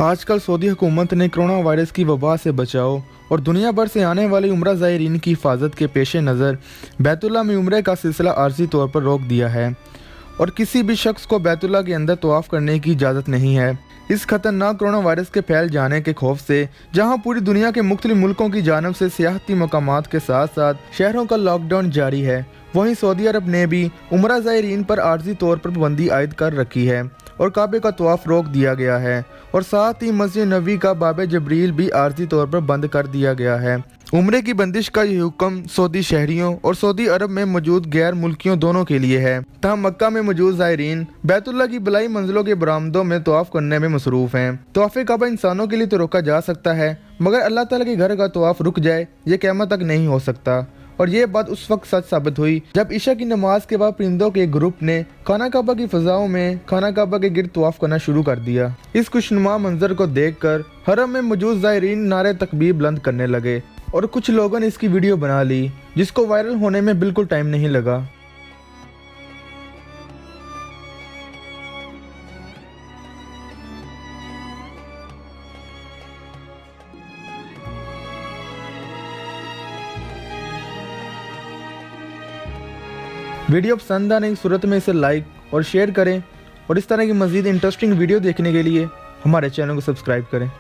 आजकल सऊदी हुकूमत ने कोरोना वायरस की वबा से बचाव और दुनिया भर से आने वाली उम्रा ज़ायरीन की हिफाजत के पेश नज़र बैतुल्लाह में उम्रे का सिलसिला आर्जी तौर पर रोक दिया है और किसी भी शख्स को बैतुल्लाह के अंदर तवाफ़ करने की इजाज़त नहीं है। इस खतरनाक कोरोना वायरस के फैल जाने के खौफ से जहां पूरी दुनिया के मुख्तलिफ मुल्कों की जानब से सियाहती मकामात के साथ साथ शहरों का लॉकडाउन जारी है, वहीं सऊदी अरब ने भी उम्रा ज़ायरीन पर आर्जी तौर पर पाबंदी आयद कर रखी है और काबे का तवाफ़ रोक दिया गया है और साथ ही मस्जिद नबी का बाबे जबरील भी आर्जी तौर पर बंद कर दिया गया है। उम्रे की बंदिश का ये हुक्म सऊदी शहरियों और सऊदी अरब में मौजूद गैर मुल्कियों दोनों के लिए है। तहाँ मक्का में मौजूद ज़ायरीन बैतुल्लाह की बलाई मंजिलों के बरामदों में तवाफ़ करने में मसरूफ़ हैं। तवाफ़े काबा इंसानों के लिए तो रोका जा सकता है, मगर अल्लाह ताला के घर का तवाफ़ रुक जाए ये क़यामत तक नहीं हो सकता। और ये बात उस वक्त सच साबित हुई जब ईशा की नमाज के बाद परिंदों के एक ग्रुप ने खाना काबा की फ़ज़ाओं में खाना काबा के गिर्द तवाफ़ करना शुरू कर दिया। इस खुशनुमा मंजर को देखकर हरम में मौजूद ज़ायरीन नारे तकबीर बुलंद करने लगे और कुछ लोगों ने इसकी वीडियो बना ली, जिसको वायरल होने में बिल्कुल टाइम नहीं लगा। वीडियो पसंद आने की सूरत में इसे लाइक और शेयर करें और इस तरह की मज़ीद इंटरेस्टिंग वीडियो देखने के लिए हमारे चैनल को सब्सक्राइब करें।